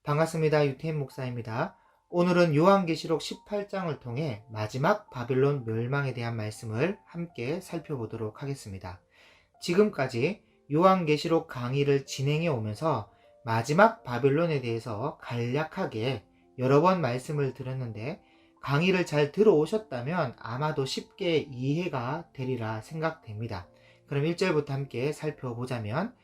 반갑습니다. 유태인 목사입니다. 오늘은 요한계시록 18장을 통해 마지막 바빌론 멸망에 대한 말씀을 함께 살펴보도록 하겠습니다. 지금까지 요한계시록 강의를 진행해 오면서 마지막 바빌론에 대해서 간략하게 여러 번 말씀을 드렸는데, 강의를 잘 들어오셨다면 아마도 쉽게 이해가 되리라 생각됩니다. 그럼 1절부터 함께 살펴보자면,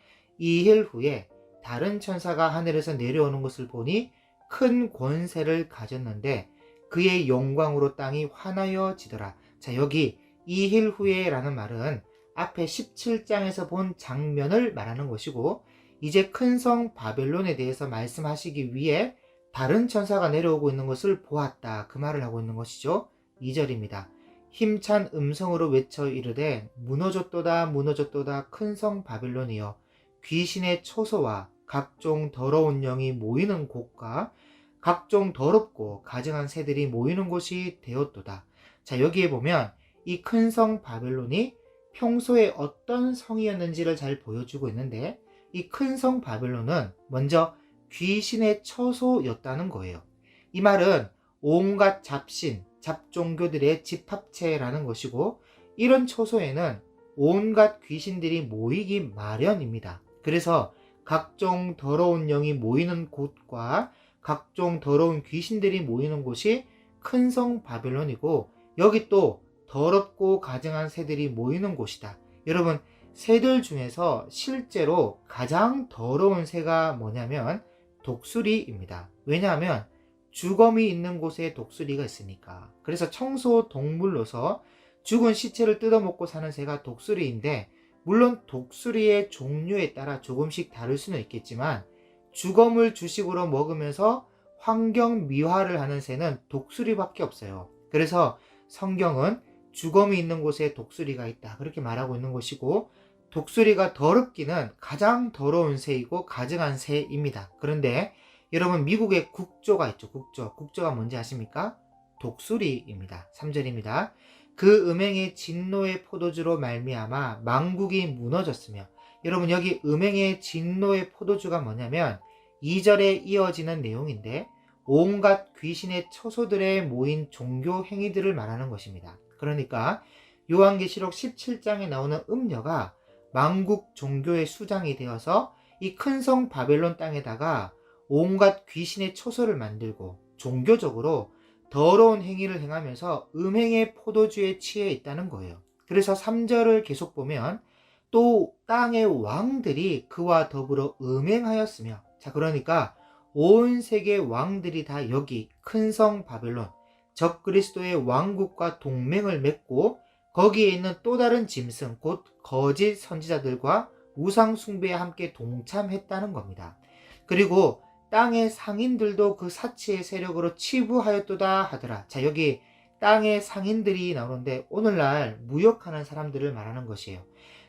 2일 후에 다른 천사가 하늘에서 내려오는 것을 보니 큰 권세를 가졌는데 그의 영광으로 땅이 환하여지더라. 자, 여기 2일 후에 라는 말은 앞에 17장에서 본 장면을 말하는 것이고, 이제 큰 성 바벨론에 대해서 말씀하시기 위해 다른 천사가 내려오고 있는 것을 보았다, 그 말을 하고 있는 것이죠. 2절입니다. 힘찬 음성으로 외쳐 이르되 무너졌도다 무너졌도다 큰 성 바벨론이여, 귀신의 초소와 각종 더러운 영이 모이는 곳과 각종 더럽고 가증한 새들이 모이는 곳이 되었도다. 자, 여기에 보면 이 큰 성 바벨론이 평소에 어떤 성이었는지를 잘 보여주고 있는데, 이 큰 성 바벨론은 먼저 귀신의 처소였다는 거예요. 이 말은 온갖 잡신, 잡종교들의 집합체라는 것이고, 이런 처소에는 온갖 귀신들이 모이기 마련입니다. 그래서 각종 더러운 영이 모이는 곳과 각종 더러운 귀신들이 모이는 곳이 큰 성 바벨론이고, 여기 또 더럽고 가증한 새들이 모이는 곳이다. 여러분, 새들 중에서 실제로 가장 더러운 새가 뭐냐면 독수리입니다. 왜냐하면 주검이 있는 곳에 독수리가 있으니까. 그래서 청소 동물로서 죽은 시체를 뜯어먹고 사는 새가 독수리인데, 물론 독수리의 종류에 따라 조금씩 다를 수는 있겠지만 주검을 주식으로 먹으면서 환경 미화를 하는 새는 독수리밖에 없어요. 그래서 성경은 주검이 있는 곳에 독수리가 있다, 그렇게 말하고 있는 것이고, 독수리가 더럽기는 가장 더러운 새이고 가증한 새입니다. 그런데 여러분, 미국에 국조가 있죠. 국조가 뭔지 아십니까? 독수리입니다. 3절입니다. 그 음행의 진노의 포도주로 말미암아 만국이 무너졌으며, 여러분, 여기 음행의 진노의 포도주가 뭐냐면 2절에 이어지는 내용인데, 온갖 귀신의 처소들에 모인 종교 행위들을 말하는 것입니다. 그러니까 요한계시록 17장에 나오는 음녀가 만국 종교의 수장이 되어서 이 큰 성 바벨론 땅에다가 온갖 귀신의 처소를 만들고 종교적으로 더러운 행위를 행하면서 음행의 포도주에 취해 있다는 거예요. 그래서 3절을 계속 보면 또 땅의 왕들이 그와 더불어 음행하였으며, 자, 그러니까 온 세계 왕들이 다 여기 큰 성 바벨론, 적그리스도의 왕국과 동맹을 맺고 거기에 있는 또 다른 짐승, 곧 거짓 선지자들과 우상 숭배에 함께 동참했다는 겁니다. 그리고 땅의 상인들도 그 사치의 세력으로 치부하였도다 하더라. 자, 여기 땅의 상인들이 나오는데 오늘날 무역하는 사람들을 말하는 것이에요.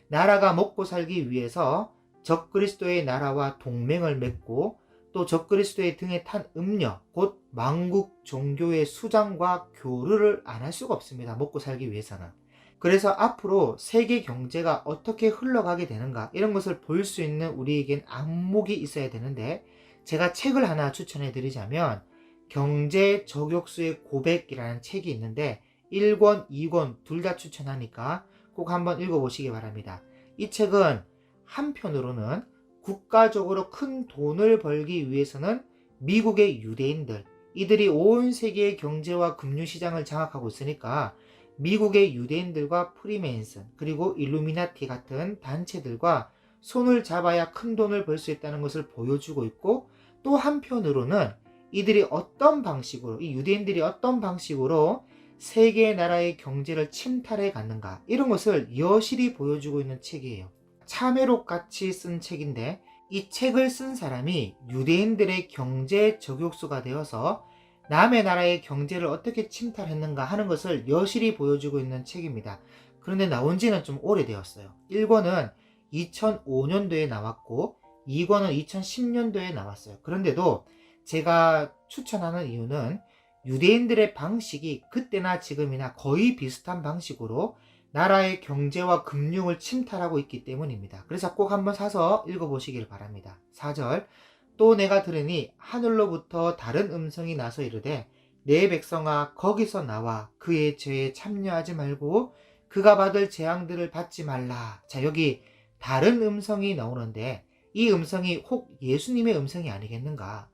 나라가 먹고 살기 위해서 적그리스도의 나라와 동맹을 맺고 또 적그리스도의 등에 탄 음녀, 곧 만국 종교의 수장과 교류를 안 할 수가 없습니다. 먹고 살기 위해서는. 그래서 앞으로 세계 경제가 어떻게 흘러가게 되는가, 이런 것을 볼 수 있는 우리에겐 안목이 있어야 되는데, 제가 책을 하나 추천해 드리자면 경제 저격수의 고백이라는 책이 있는데 1권, 2권 둘 다 추천하니까 꼭 한번 읽어보시기 바랍니다. 이 책은 한편으로는 국가적으로 큰 돈을 벌기 위해서는 미국의 유대인들, 이들이 온 세계의 경제와 금융시장을 장악하고 있으니까 미국의 유대인들과 프리메이슨 그리고 일루미나티 같은 단체들과 손을 잡아야 큰 돈을 벌 수 있다는 것을 보여주고 있고, 또 한편으로는 이들이 어떤 방식으로, 이 유대인들이 어떤 방식으로 세계 나라의 경제를 침탈해 갔는가, 이런 것을 여실히 보여주고 있는 책이에요. 참회록 같이 쓴 책인데, 이 책을 쓴 사람이 유대인들의 경제 저격수가 되어서 남의 나라의 경제를 어떻게 침탈했는가 하는 것을 여실히 보여주고 있는 책입니다. 그런데 나온 지는 좀 오래되었어요. 1권은 2005년도에 나왔고 2권은 2010년도에 나왔어요. 그런데도 제가 추천하는 이유는 유대인들의 방식이 그때나 지금이나 거의 비슷한 방식으로 나라의 경제와 금융을 침탈하고 있기 때문입니다. 그래서 꼭 한번 사서 읽어보시길 바랍니다. 4절, 또 내가 들으니 하늘로부터 다른 음성이 나서 이르되 내 백성아 거기서 나와 그의 죄에 참여하지 말고 그가 받을 재앙들을 받지 말라. 자, 여기 다른 음성이 나오는데 이 음성이 혹 예수님의 음성이 아니겠는가?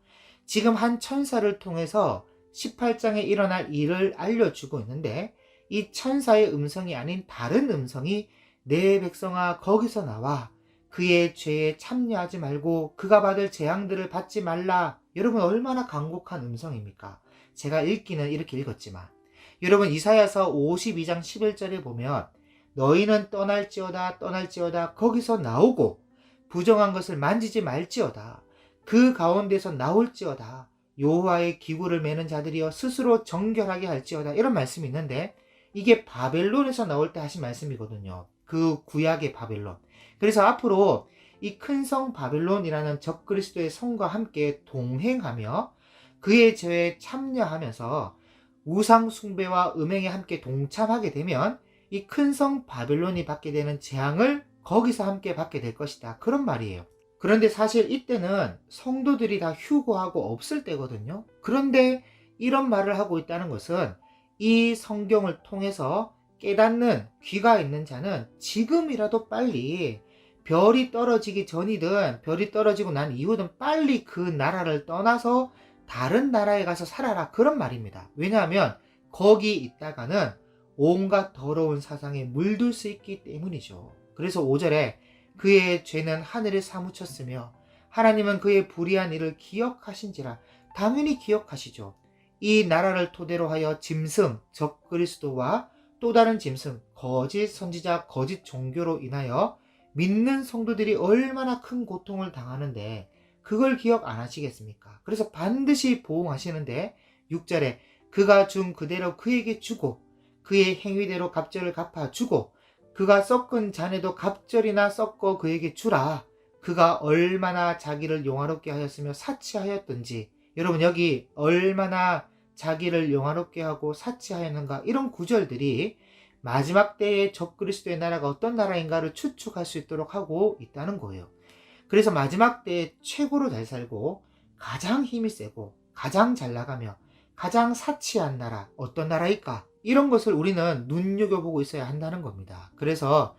지금 한 천사를 통해서 18장에 일어날 일을 알려주고 있는데 이 천사의 음성이 아닌 다른 음성이 내 백성아 거기서 나와 그의 죄에 참여하지 말고 그가 받을 재앙들을 받지 말라. 여러분 얼마나 간곡한 음성입니까? 제가 읽기는 이렇게 읽었지만 여러분 이사야서 52장 11절에 보면 너희는 떠날지어다 거기서 나오고 부정한 것을 만지지 말지어다 그 가운데서 나올지어다 여호와의 기구를 매는 자들이여 스스로 정결하게 할지어다 이런 말씀이 있는데 이게 바벨론에서 나올 때 하신 말씀이거든요. 그 구약의 바벨론. 그래서 앞으로 이 큰 성 바벨론이라는 적그리스도의 성과 함께 동행하며 그의 죄에 참여하면서 우상 숭배와 음행에 함께 동참하게 되면 이 큰 성 바벨론이 받게 되는 재앙을 거기서 함께 받게 될 것이다. 그런 말이에요. 그런데 사실 이때는 성도들이 다 휴거하고 없을 때거든요. 그런데 이런 말을 하고 있다는 것은 이 성경을 통해서 깨닫는 귀가 있는 자는 지금이라도 빨리 별이 떨어지기 전이든 별이 떨어지고 난 이후든 빨리 그 나라를 떠나서 다른 나라에 가서 살아라 그런 말입니다. 왜냐하면 거기 있다가는 온갖 더러운 사상에 물들 수 있기 때문이죠. 그래서 5절에 그의 죄는 하늘에 사무쳤으며 하나님은 그의 불의한 일을 기억하신지라. 당연히 기억하시죠. 이 나라를 토대로 하여 짐승 적그리스도와 또 다른 짐승 거짓 선지자 거짓 종교로 인하여 믿는 성도들이 얼마나 큰 고통을 당하는데 그걸 기억 안 하시겠습니까? 그래서 반드시 보응하시는데 6절에 그가 준 그대로 그에게 주고 그의 행위대로 갑절을 갚아주고 그가 섞은 잔에도 갑절이나 섞어 그에게 주라. 그가 얼마나 자기를 용화롭게 하였으며 사치하였던지. 여러분 여기 얼마나 자기를 용화롭게 하고 사치하였는가 이런 구절들이 마지막 때의 적그리스도의 나라가 어떤 나라인가를 추측할 수 있도록 하고 있다는 거예요. 그래서 마지막 때에 최고로 잘 살고 가장 힘이 세고 가장 잘 나가며 가장 사치한 나라 어떤 나라일까? 이런 것을 우리는 눈여겨보고 있어야 한다는 겁니다. 그래서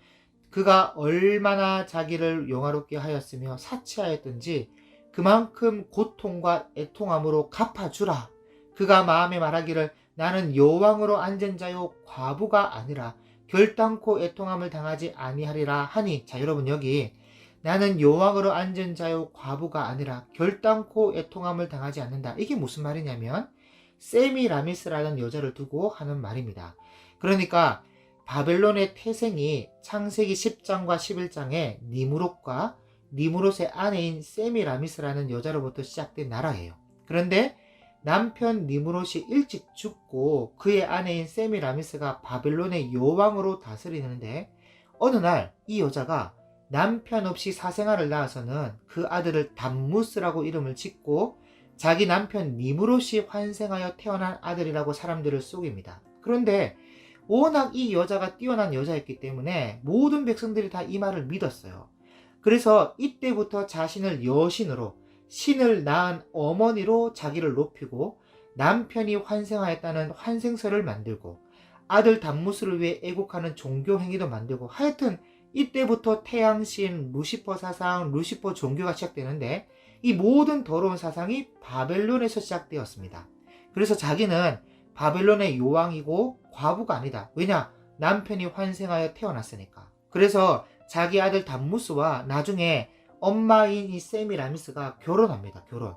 그가 얼마나 자기를 영화롭게 하였으며 사치하였든지 그만큼 고통과 애통함으로 갚아주라. 그가 마음에 말하기를 나는 여왕으로 앉은 자요 과부가 아니라 결단코 애통함을 당하지 아니하리라 하니. 자, 여러분 여기 나는 여왕으로 앉은 자요 과부가 아니라 결단코 애통함을 당하지 않는다. 이게 무슨 말이냐면 세미라미스라는 여자를 두고 하는 말입니다. 그러니까 바벨론의 태생이 창세기 10장과 11장에 니무롯과 니무롯의 아내인 세미라미스라는 여자로부터 시작된 나라예요. 그런데 남편 니무롯이 일찍 죽고 그의 아내인 세미라미스가 바벨론의 여왕으로 다스리는데 어느 날 이 여자가 남편 없이 사생아를 낳아서는 그 아들을 담무스라고 이름을 짓고 자기 남편 니무롯이 환생하여 태어난 아들이라고 사람들을 속입니다. 그런데 워낙 이 여자가 뛰어난 여자였기 때문에 모든 백성들이 다 이 말을 믿었어요. 그래서 이때부터 자신을 여신으로 신을 낳은 어머니로 자기를 높이고 남편이 환생하였다는 환생설을 만들고 아들 담무스를 위해 애국하는 종교 행위도 만들고 하여튼 이때부터 태양신, 루시퍼 사상, 루시퍼 종교가 시작되는데 이 모든 더러운 사상이 바벨론에서 시작되었습니다. 그래서 자기는 바벨론의 요왕이고 과부가 아니다. 왜냐? 남편이 환생하여 태어났으니까. 그래서 자기 아들 담무스와 나중에 엄마인 이 세미라미스가 결혼합니다. 결혼.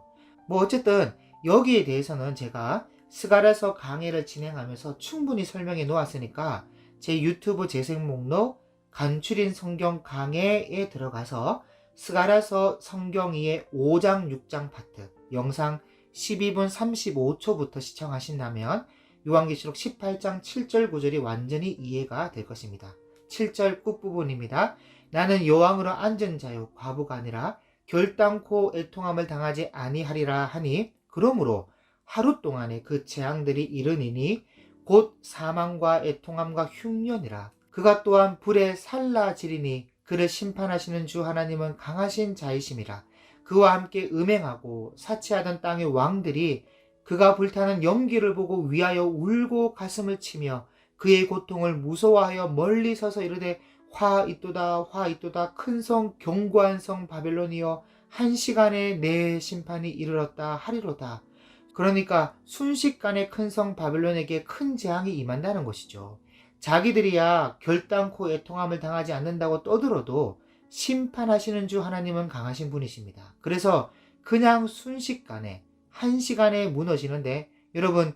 뭐 어쨌든 여기에 대해서는 제가 스가랴서 강해를 진행하면서 충분히 설명해 놓았으니까 제 유튜브 재생 목록 간추린 성경 강해에 들어가서 스가랴서 성경이의 5장 6장 파트 영상 12분 35초부터 시청하신다면 요한계시록 18장 7절 9절이 완전히 이해가 될 것입니다. 7절 끝부분입니다. 나는 여왕으로 앉은 자요 과부가 아니라 결단코 애통함을 당하지 아니하리라 하니 그러므로 하루 동안에 그 재앙들이 이르니니 곧 사망과 애통함과 흉년이라. 그가 또한 불에 살라지리니 그를 심판하시는 주 하나님은 강하신 자이심이라. 그와 함께 음행하고 사치하던 땅의 왕들이 그가 불타는 연기를 보고 위하여 울고 가슴을 치며 그의 고통을 무서워하여 멀리 서서 이르되 화 있도다 화 있도다 큰 성 견고한 성 바벨론이여 한 시간에 내 심판이 이르렀다 하리로다. 그러니까 순식간에 큰 성 바벨론에게 큰 재앙이 임한다는 것이죠. 자기들이야 결단코 애통함을 당하지 않는다고 떠들어도 심판하시는 주 하나님은 강하신 분이십니다. 그래서 그냥 순식간에 한 시간에 무너지는데, 여러분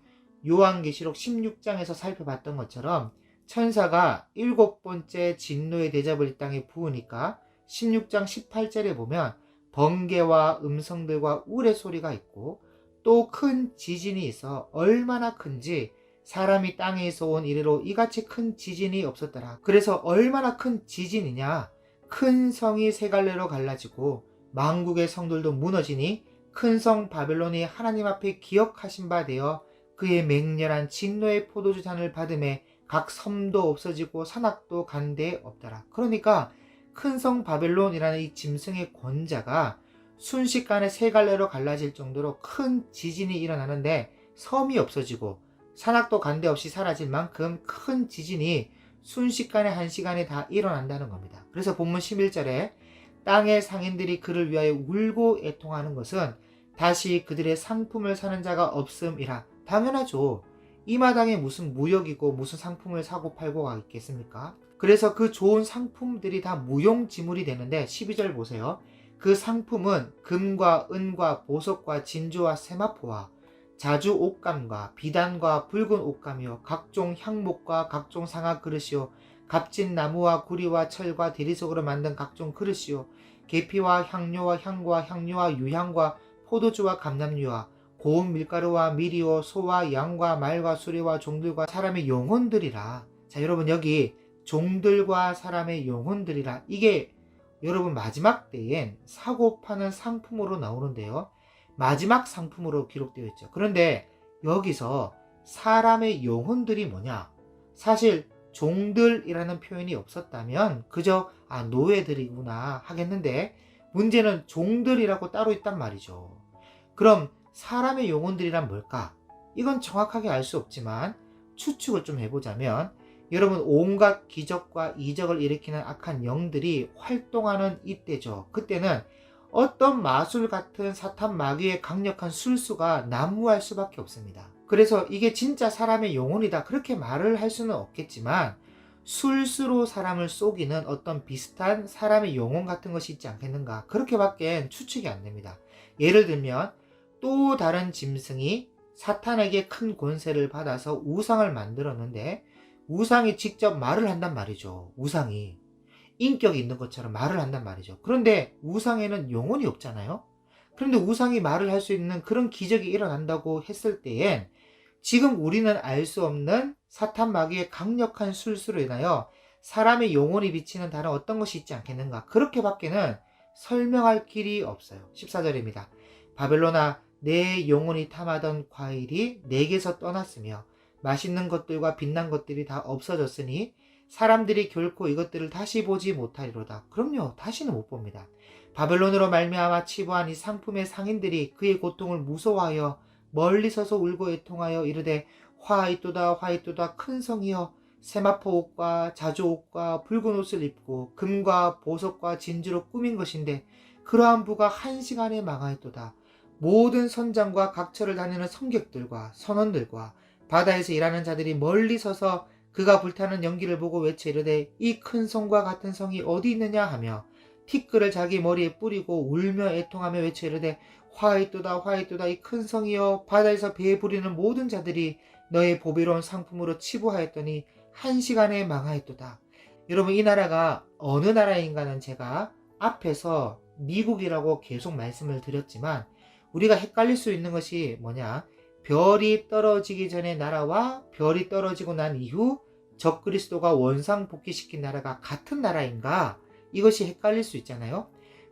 요한계시록 16장에서 살펴봤던 것처럼 천사가 7번째 진노의 대접을 이 땅에 부으니까 16장 18절에 보면 번개와 음성들과 우레 소리가 있고 또 큰 지진이 있어 얼마나 큰지 사람이 땅에서 온 이래로 이같이 큰 지진이 없었더라. 그래서 얼마나 큰 지진이냐, 큰 성이 세 갈래로 갈라지고 만국의 성들도 무너지니 큰 성 바벨론이 하나님 앞에 기억하신 바 되어 그의 맹렬한 진노의 포도주 잔을 받음에 각 섬도 없어지고 산악도 간데 없더라. 그러니까 큰 성 바벨론이라는 이 짐승의 권자가 순식간에 세 갈래로 갈라질 정도로 큰 지진이 일어나는데 섬이 없어지고 산악도 간데 없이 사라질 만큼 큰 지진이 순식간에 한 시간에 다 일어난다는 겁니다. 그래서 본문 11절에 땅의 상인들이 그를 위하여 울고 애통하는 것은 다시 그들의 상품을 사는 자가 없음이라. 당연하죠. 이 마당에 무슨 무역이고 무슨 상품을 사고 팔고가 있겠습니까? 그래서 그 좋은 상품들이 다 무용지물이 되는데 12절 보세요. 그 상품은 금과 은과 보석과 진주와 세마포와 자주 옷감과 비단과 붉은 옷감이요 각종 향목과 각종 상아 그릇이요 값진 나무와 구리와 철과 대리석으로 만든 각종 그릇이요 계피와 향료와 향과 향료와 유향과 포도주와 감람류와 고운 밀가루와 미리오 소와 양과 말과 수레와 종들과 사람의 영혼들이라. 자, 여러분 여기 종들과 사람의 영혼들이라, 이게 여러분 마지막 때엔 사고 파는 상품으로 나오는데요, 마지막 상품으로 기록되어 있죠. 그런데 여기서 사람의 영혼들이 뭐냐, 사실 종들이라는 표현이 없었다면 그저 노예들이구나 하겠는데, 문제는 종들이라고 따로 있단 말이죠. 그럼 사람의 영혼들이란 뭘까? 이건 정확하게 알 수 없지만 추측을 좀 해보자면, 여러분 온갖 기적과 이적을 일으키는 악한 영들이 활동하는 이때죠. 그때는 어떤 마술 같은 사탄 마귀의 강력한 술수가 난무할 수밖에 없습니다. 그래서 이게 진짜 사람의 영혼이다 그렇게 말을 할 수는 없겠지만 술수로 사람을 속이는 어떤 비슷한 사람의 영혼 같은 것이 있지 않겠는가, 그렇게밖엔 추측이 안 됩니다. 예를 들면 또 다른 짐승이 사탄에게 큰 권세를 받아서 우상을 만들었는데 우상이 직접 말을 한단 말이죠. 우상이 인격이 있는 것처럼 말을 한단 말이죠. 그런데 우상에는 영혼이 없잖아요. 그런데 우상이 말을 할 수 있는 그런 기적이 일어난다고 했을 때엔 지금 우리는 알 수 없는 사탄 마귀의 강력한 술수로 인하여 사람의 영혼이 비치는 다른 어떤 것이 있지 않겠는가, 그렇게밖에는 설명할 길이 없어요. 14절입니다. 바벨론아, 내 영혼이 탐하던 과일이 내게서 떠났으며 맛있는 것들과 빛난 것들이 다 없어졌으니 사람들이 결코 이것들을 다시 보지 못하리로다. 그럼요, 다시는 못 봅니다. 바벨론으로 말미암아 치부한 이 상품의 상인들이 그의 고통을 무서워하여 멀리 서서 울고 애통하여 이르되 화 있도다 화 있도다 큰 성이여 세마포 옷과 자주 옷과 붉은 옷을 입고 금과 보석과 진주로 꾸민 것인데 그러한 부가 한 시간에 망하였도다. 모든 선장과 각처를 다니는 성객들과 선원들과 바다에서 일하는 자들이 멀리 서서 그가 불타는 연기를 보고 외쳐 이르되 이 큰 성과 같은 성이 어디 있느냐 하며 티끌을 자기 머리에 뿌리고 울며 애통하며 외쳐 이르되 화 있도다 화 있도다 이 큰 성이여 바다에서 배 부리는 모든 자들이 너의 보배로운 상품으로 치부하였더니 한 시간에 망하였도다. 여러분 이 나라가 어느 나라인가는 제가 앞에서 미국이라고 계속 말씀을 드렸지만 우리가 헷갈릴 수 있는 것이 뭐냐, 별이 떨어지기 전의 나라와 별이 떨어지고 난 이후 적그리스도가 원상복귀시킨 나라가 같은 나라인가, 이것이 헷갈릴 수 있잖아요.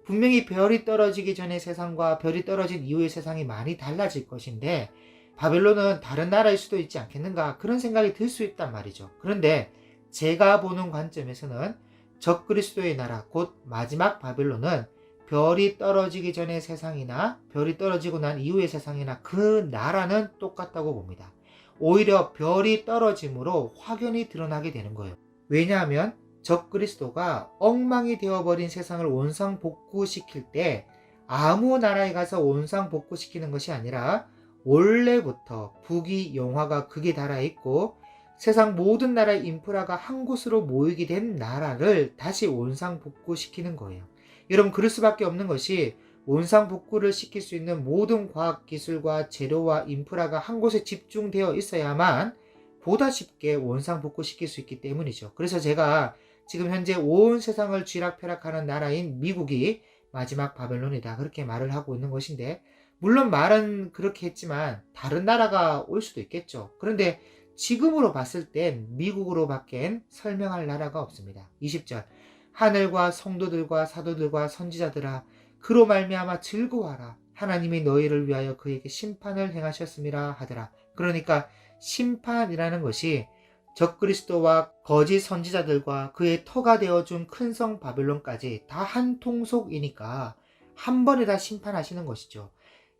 분명히 별이 떨어지기 전의 세상과 별이 떨어진 이후의 세상이 많이 달라질 것인데 바벨론은 다른 나라일 수도 있지 않겠는가, 그런 생각이 들 수 있단 말이죠. 그런데 제가 보는 관점에서는 적그리스도의 나라 곧 마지막 바벨론은 별이 떨어지기 전의 세상이나 별이 떨어지고 난 이후의 세상이나 그 나라는 똑같다고 봅니다. 오히려 별이 떨어짐으로 확연히 드러나게 되는 거예요. 왜냐하면 적그리스도가 엉망이 되어버린 세상을 원상복구시킬 때 아무 나라에 가서 원상복구시키는 것이 아니라 원래부터 북이 영화가 극에 달아 있고 세상 모든 나라의 인프라가 한 곳으로 모이게 된 나라를 다시 원상복구시키는 거예요. 여러분, 그럴 수밖에 없는 것이 원상복구를 시킬 수 있는 모든 과학기술과 재료와 인프라가 한 곳에 집중되어 있어야만 보다 쉽게 원상복구시킬 수 있기 때문이죠. 그래서 제가 지금 현재 온 세상을 쥐락펴락하는 나라인 미국이 마지막 바벨론이다, 그렇게 말을 하고 있는 것인데, 물론 말은 그렇게 했지만 다른 나라가 올 수도 있겠죠. 그런데 지금으로 봤을 땐 미국으로 밖엔 설명할 나라가 없습니다. 20절, 하늘과 성도들과 사도들과 선지자들아 그로 말미암아 즐거워하라. 하나님이 너희를 위하여 그에게 심판을 행하셨음이라 하더라. 그러니까 심판이라는 것이 적그리스도와 거짓 선지자들과 그의 터가 되어준 큰 성 바벨론까지 다 한 통속이니까 한 번에 다 심판하시는 것이죠.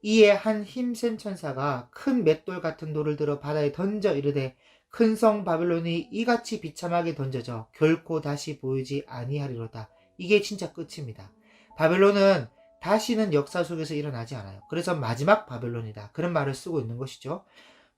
이에 한 힘센 천사가 큰 맷돌 같은 돌을 들어 바다에 던져 이르되 큰 성 바벨론이 이같이 비참하게 던져져 결코 다시 보이지 아니하리로다. 이게 진짜 끝입니다. 바벨론은 다시는 역사 속에서 일어나지 않아요. 그래서 마지막 바벨론이다, 그런 말을 쓰고 있는 것이죠.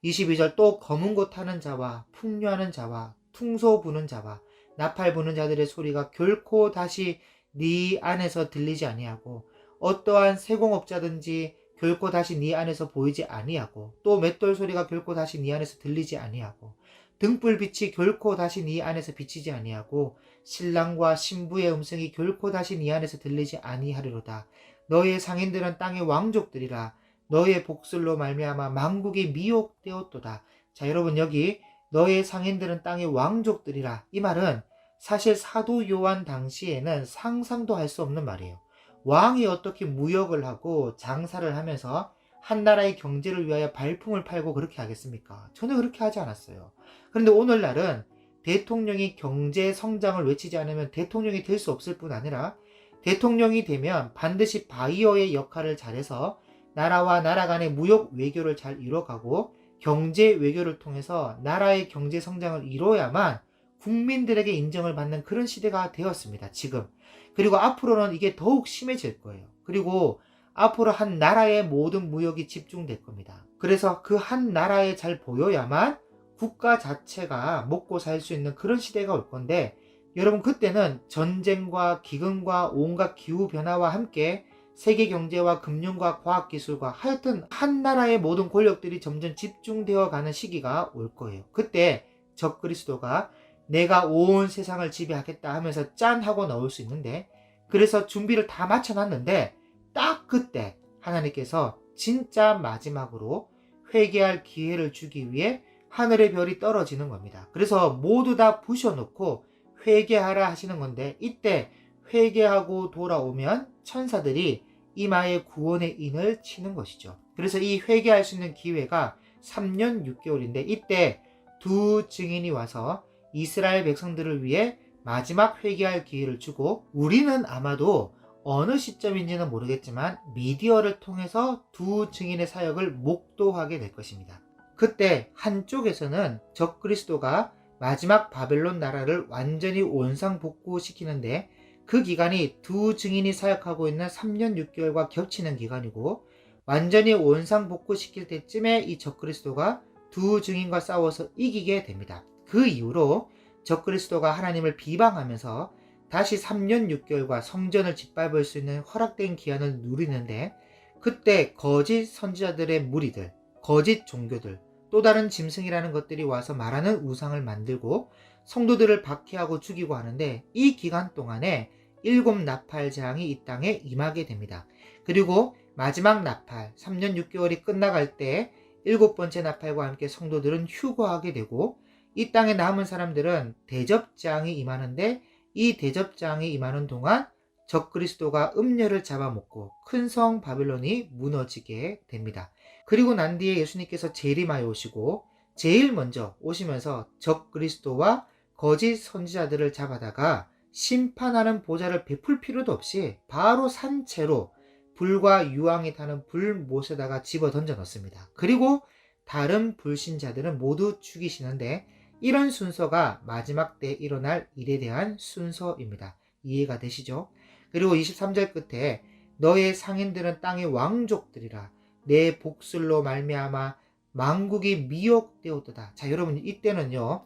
22절, 또 검은 곳 타는 자와 풍류하는 자와 퉁소 부는 자와 나팔 부는 자들의 소리가 결코 다시 네 안에서 들리지 아니하고 어떠한 세공업자든지 결코 다시 네 안에서 보이지 아니하고 또 맷돌 소리가 결코 다시 네 안에서 들리지 아니하고 등불빛이 결코 다시 네 안에서 비치지 아니하고 신랑과 신부의 음성이 결코 다시 네 안에서 들리지 아니하리로다. 너의 상인들은 땅의 왕족들이라. 너의 복술로 말미암아 만국이 미혹되었도다. 자, 여러분, 여기 너의 상인들은 땅의 왕족들이라, 이 말은 사실 사도 요한 당시에는 상상도 할 수 없는 말이에요. 왕이 어떻게 무역을 하고 장사를 하면서 한 나라의 경제를 위하여 발품을 팔고 그렇게 하겠습니까? 전혀 그렇게 하지 않았어요. 그런데 오늘날은 대통령이 경제 성장을 외치지 않으면 대통령이 될 수 없을 뿐 아니라 대통령이 되면 반드시 바이어의 역할을 잘해서 나라와 나라 간의 무역 외교를 잘 이뤄가고 경제 외교를 통해서 나라의 경제 성장을 이뤄야만 국민들에게 인정을 받는 그런 시대가 되었습니다, 지금. 그리고 앞으로는 이게 더욱 심해질 거예요. 그리고 앞으로 한 나라의 모든 무역이 집중될 겁니다. 그래서 그 한 나라에 잘 보여야만 국가 자체가 먹고 살 수 있는 그런 시대가 올 건데, 여러분, 그때는 전쟁과 기근과 온갖 기후변화와 함께 세계 경제와 금융과 과학기술과 하여튼 한 나라의 모든 권력들이 점점 집중되어 가는 시기가 올 거예요. 그때 적그리스도가 내가 온 세상을 지배하겠다 하면서 짠 하고 나올 수 있는데, 그래서 준비를 다 마쳐놨는데 딱 그때 하나님께서 진짜 마지막으로 회개할 기회를 주기 위해 하늘의 별이 떨어지는 겁니다. 그래서 모두 다 부셔놓고 회개하라 하시는 건데, 이때 회개하고 돌아오면 천사들이 이마에 구원의 인을 치는 것이죠. 그래서 이 회개할 수 있는 기회가 3년 6개월인데 이때 두 증인이 와서 이스라엘 백성들을 위해 마지막 회개할 기회를 주고, 우리는 아마도 어느 시점인지는 모르겠지만 미디어를 통해서 두 증인의 사역을 목도하게 될 것입니다. 그때 한쪽에서는 적그리스도가 마지막 바벨론 나라를 완전히 원상복구시키는데 그 기간이 두 증인이 사역하고 있는 3년 6개월과 겹치는 기간이고, 완전히 원상복구시킬 때쯤에 이 적그리스도가 두 증인과 싸워서 이기게 됩니다. 그 이후로 적그리스도가 하나님을 비방하면서 다시 3년 6개월과 성전을 짓밟을 수 있는 허락된 기한을 누리는데, 그때 거짓 선지자들의 무리들, 거짓 종교들, 또 다른 짐승이라는 것들이 와서 말하는 우상을 만들고 성도들을 박해하고 죽이고 하는데, 이 기간 동안에 7 나팔 재앙이 이 땅에 임하게 됩니다. 그리고 마지막 나팔 3년 6개월이 끝나갈 때 7번째 나팔과 함께 성도들은 휴거하게 되고, 이 땅에 남은 사람들은 대접장이 임하는데, 이 대접장이 임하는 동안 적그리스도가 음녀를 잡아먹고 큰 성 바벨론이 무너지게 됩니다. 그리고 난 뒤에 예수님께서 재림하여 오시고 제일 먼저 오시면서 적그리스도와 거짓 선지자들을 잡아다가 심판하는 보좌를 베풀 필요도 없이 바로 산채로 불과 유황이 타는 불못에다가 집어 던져 넣습니다. 그리고 다른 불신자들은 모두 죽이시는데, 이런 순서가 마지막 때 일어날 일에 대한 순서입니다. 이해가 되시죠? 그리고 23절 끝에 너의 상인들은 땅의 왕족들이라 내 복술로 말미암아 만국이 미혹되었도다. 자, 여러분, 이때는요,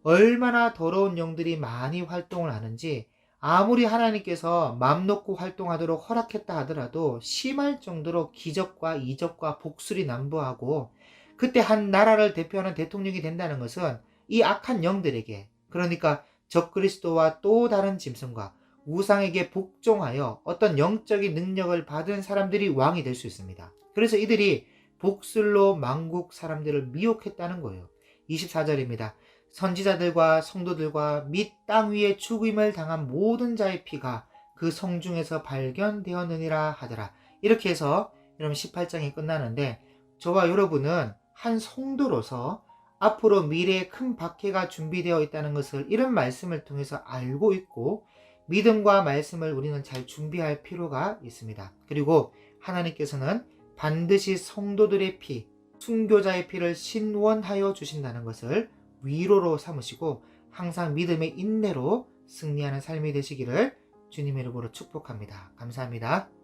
얼마나 더러운 영들이 많이 활동을 하는지, 아무리 하나님께서 맘 놓고 활동하도록 허락했다 하더라도 심할 정도로 기적과 이적과 복술이 난무하고, 그때 한 나라를 대표하는 대통령이 된다는 것은 이 악한 영들에게, 그러니까 적그리스도와 또 다른 짐승과 우상에게 복종하여 어떤 영적인 능력을 받은 사람들이 왕이 될 수 있습니다. 그래서 이들이 복술로 만국 사람들을 미혹했다는 거예요. 24절입니다. 선지자들과 성도들과 및 땅 위에 죽임을 당한 모든 자의 피가 그 성중에서 발견되었느니라 하더라. 이렇게 해서 여러분 18장이 끝나는데, 저와 여러분은 한 성도로서 앞으로 미래에 큰 박해가 준비되어 있다는 것을 이런 말씀을 통해서 알고 있고, 믿음과 말씀을 우리는 잘 준비할 필요가 있습니다. 그리고 하나님께서는 반드시 성도들의 피, 순교자의 피를 신원하여 주신다는 것을 위로로 삼으시고 항상 믿음의 인내로 승리하는 삶이 되시기를 주님의 이름으로 축복합니다. 감사합니다.